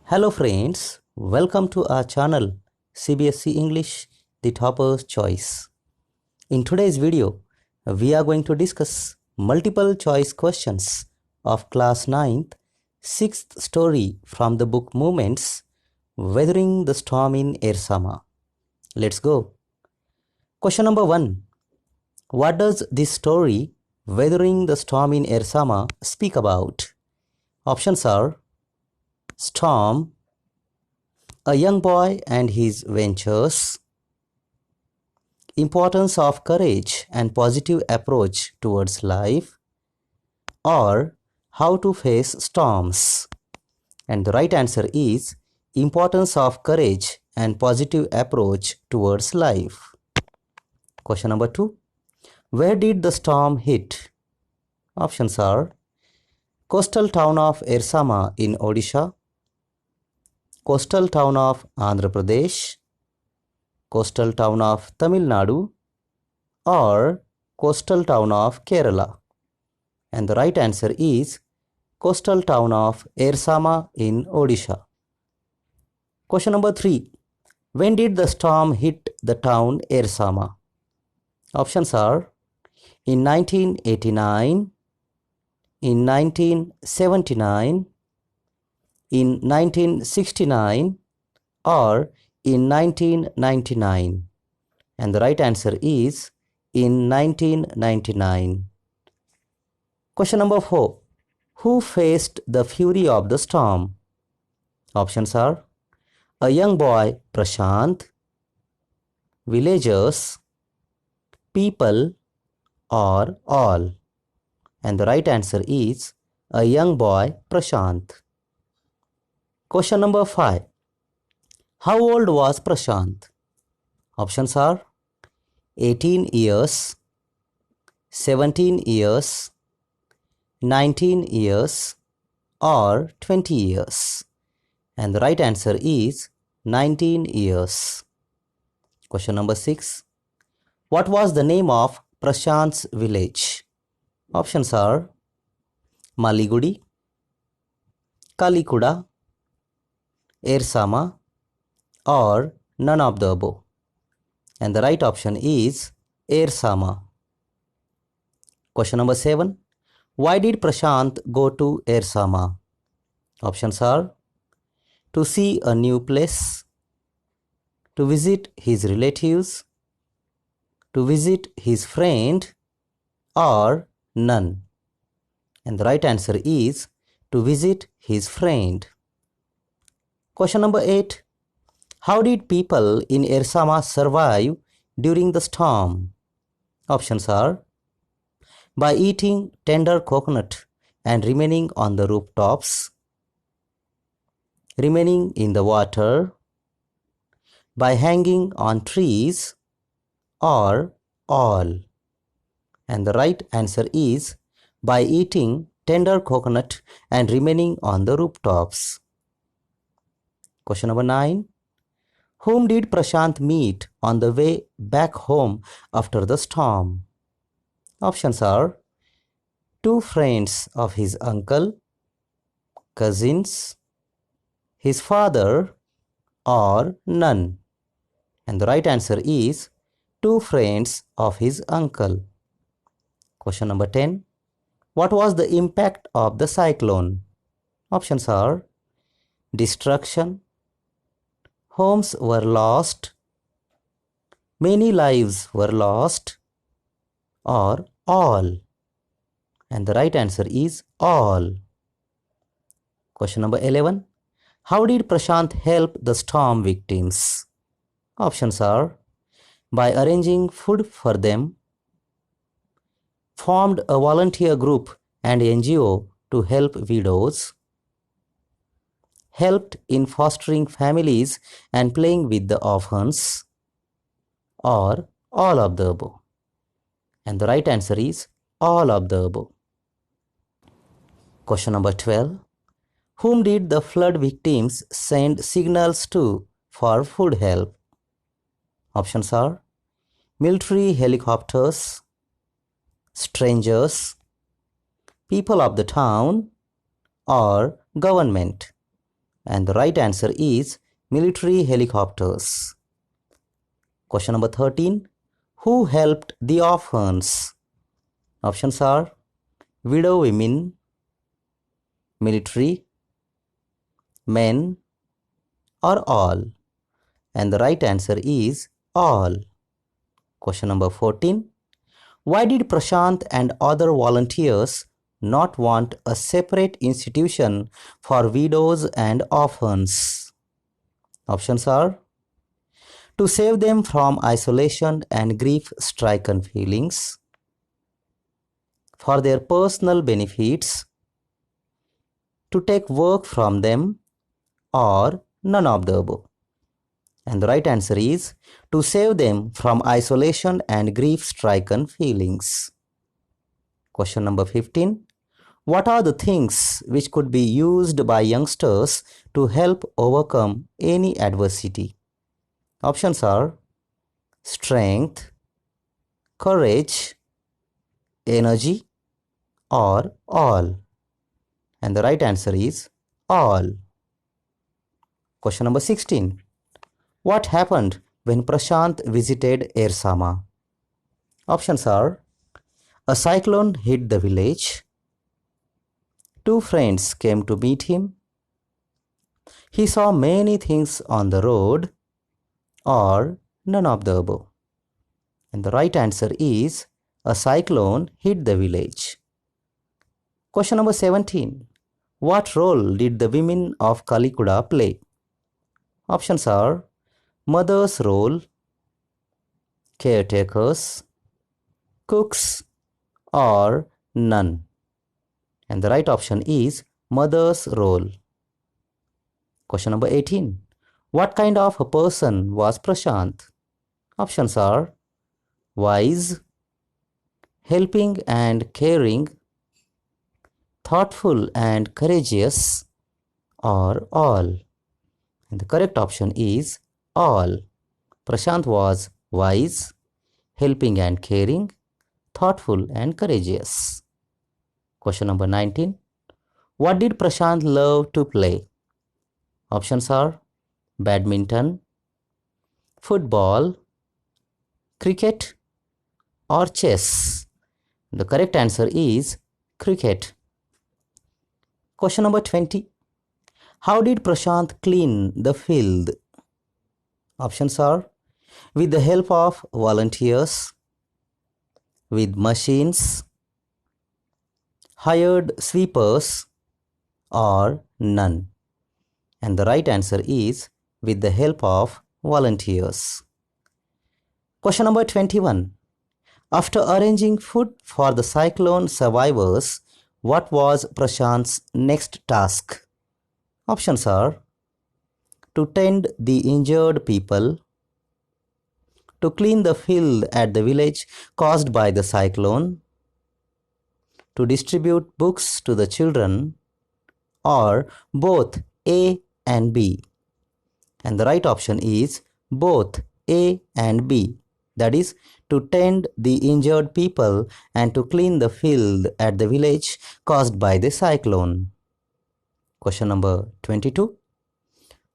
Hello friends, welcome to our channel CBSE English, the Topper's Choice. In today's video, we are going to discuss multiple choice questions of class 9th, 6th story from the book Movements, Weathering the Storm in Ersama. Let's go. Question number 1. What does this story, Weathering the Storm in Ersama, speak about? Options are storm, a young boy and his ventures, importance of courage and positive approach towards life, or how to face storms. And the right answer is importance of courage and positive approach towards life. Question number 2. Where did the storm hit? Options are coastal town of Ersama in Odisha, coastal town of Andhra Pradesh, coastal town of Tamil Nadu, or coastal town of Kerala. And the right answer is coastal town of Ersama in Odisha. Question number 3. When did the storm hit the town Ersama? Options are in 1989, in 1979, in 1969, or in 1999. And the right answer is in 1999. Question number 4. Who faced the fury of the storm? Options are a young boy Prashant, villagers, people, or all. And the right answer is a young boy Prashant. Question number 5. How old was Prashant? Options are 18 years, 17 years, 19 years, or 20 years. And the right answer is 19 years. Question number 6. What was the name of Prashant's village? Options are Maligudi, Kalikuda, Ersama, or none of the above. And the right option is Ersama. Question number 7. Why did Prashant go to Ersama? Options are to see a new place, to visit his relatives, to visit his friend, or none. And the right answer is to visit his friend. Question number 8. How did people in Ersama survive during the storm? Options are by eating tender coconut and remaining on the rooftops, remaining in the water, by hanging on trees, or all. And the right answer is by eating tender coconut and remaining on the rooftops. Question number 9. Whom did Prashant meet on the way back home after the storm? Options are two friends of his uncle, cousins, his father, or none. And the right answer is two friends of his uncle. Question number 10. What was the impact of the cyclone? Options are destruction, homes were lost, many lives were lost, or all. And the right answer is all. Question number 11. How did Prashant help the storm victims? Options are by arranging food for them, formed a volunteer group and NGO to help widows, helped in fostering families and playing with the orphans, or all of the above. And the right answer is all of the above. Question number 12. Whom did the flood victims send signals to for food help? Options are military helicopters, strangers, people of the town, or government. And the right answer is military helicopters. Question number 13. Who helped the orphans? Options are widow women, military, men, or all. And the right answer is all. Question number 14. Why did Prashant and other volunteers not want a separate institution for widows and orphans? Options are to save them from isolation and grief-stricken feelings, for their personal benefits, to take work from them, or none of the above. And the right answer is to save them from isolation and grief-stricken feelings. Question number 15. What are the things which could be used by youngsters to help overcome any adversity? Options are strength, courage, energy, or all. And the right answer is all. Question number 16. What happened when Prashant visited Ersama? Options are a cyclone hit the village, two friends came to meet him, he saw many things on the road, or none of the above. And the right answer is a cyclone hit the village. Question number 17. What role did the women of Kalikuda play? Options are mother's role, caretakers, cooks, or none. And the right option is mother's role. Question number 18. What kind of a person was Prashant? Options are wise, helping and caring, thoughtful and courageous, or all. And the correct option is all. Prashant was wise, helping and caring, thoughtful and courageous. Question number 19. What did Prashant love to play? Options are badminton, football, cricket, or chess. The correct answer is cricket. Question number 20. How did Prashant clean the field? Options are with the help of volunteers, with machines, hired sweepers, or none. And the right answer is with the help of volunteers. Question number 21. After arranging food for the cyclone survivors, what was Prashant's next task? Options are to tend the injured people, to clean the field at the village caused by the cyclone, to distribute books to the children, or both A and B. And the right option is both A and B. That is, to tend the injured people and to clean the field at the village caused by the cyclone. Question number 22.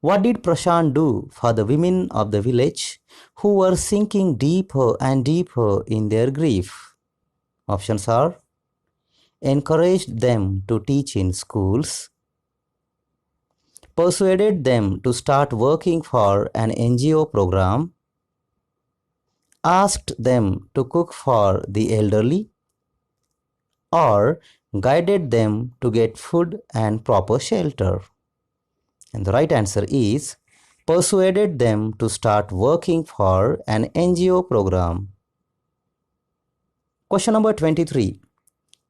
What did Prashant do for the women of the village who were sinking deeper and deeper in their grief? Options are encouraged them to teach in schools, persuaded them to start working for an NGO program, asked them to cook for the elderly, or guided them to get food and proper shelter. And the right answer is persuaded them to start working for an NGO program. Question number 23.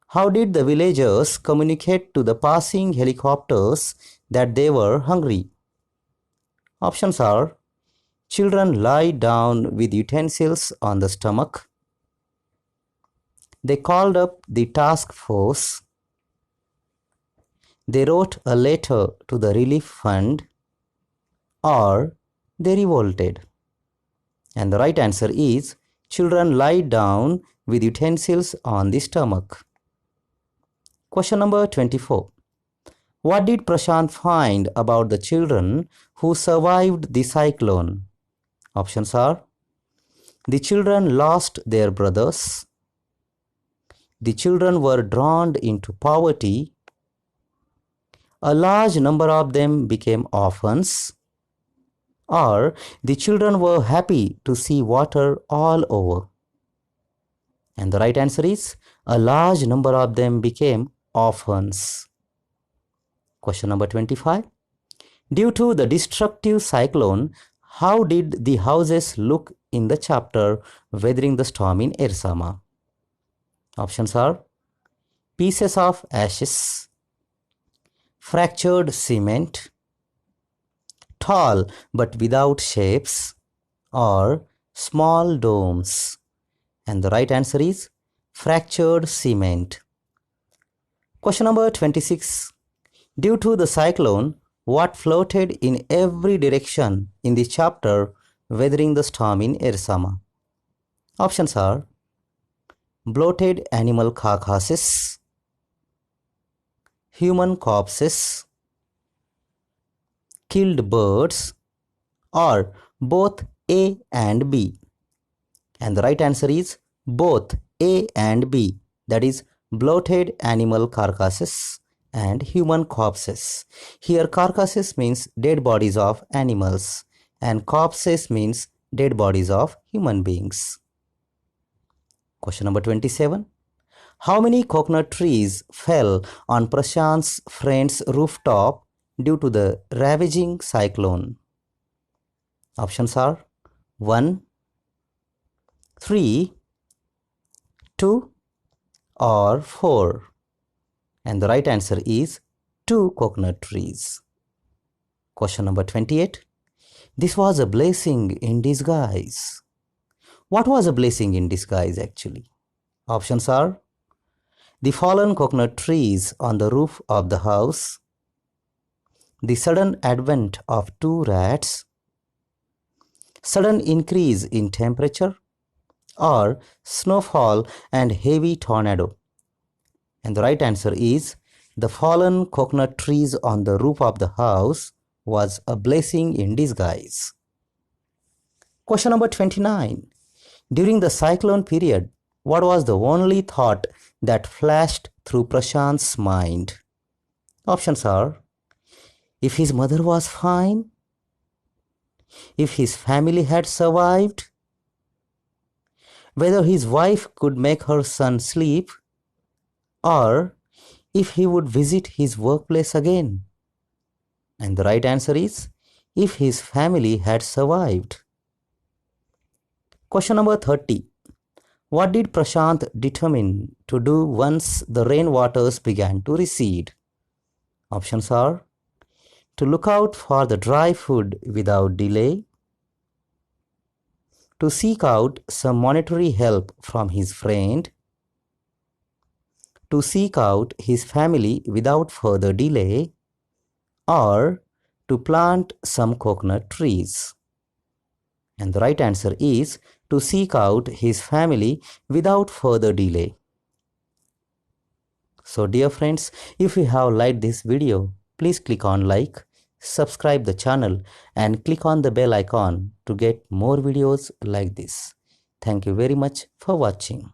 How did the villagers communicate to the passing helicopters that they were hungry? Options are children lie down with utensils on the stomach. They called up the task force. They wrote a letter to the relief fund, or they revolted. And the right answer is children lie down with utensils on the stomach. Question number 24. What did Prashant find about the children who survived the cyclone? Options are: the children lost their brothers, the children were drawn into poverty, a large number of them became orphans, or the children were happy to see water all over. And the right answer is a large number of them became orphans. Question number 25. Due to the destructive cyclone, how did the houses look in the chapter Weathering the Storm in Ersama? Options are: pieces of ashes, fractured cement, tall but without shapes, or small domes. And the right answer is fractured cement. Question number 26. Due to the cyclone, what floated in every direction in the chapter Weathering the Storm in Ersama? Options are: bloated animal carcasses, human corpses, killed birds, or both A and B. And the right answer is both A and B, that is bloated animal carcasses and human corpses. Here carcasses means dead bodies of animals and corpses means dead bodies of human beings. Question number 27. How many coconut trees fell on Prashant's friend's rooftop due to the ravaging cyclone? Options are: 1, 3, 2, or 4. And the right answer is 2 coconut trees. Question number 28. This was a blessing in disguise. What was a blessing in disguise actually? Options are: the fallen coconut trees on the roof of the house, the sudden advent of 2 rats, sudden increase in temperature, or snowfall and heavy tornado. And the right answer is the fallen coconut trees on the roof of the house was a blessing in disguise. Question number 29. During the cyclone period, what was the only thought that flashed through Prashant's mind? Options are: if his mother was fine, if his family had survived, whether his wife could make her son sleep, or if he would visit his workplace again. And the right answer is if his family had survived. Question number 30. What did Prashant determine to do once the rainwaters began to recede? Options are: to look out for the dry food without delay, to seek out some monetary help from his friend, to seek out his family without further delay, or to plant some coconut trees. And the right answer is to seek out his family without further delay. So dear friends, if you have liked this video, please click on like, subscribe the channel and click on the bell icon to get more videos like this. Thank you very much for watching.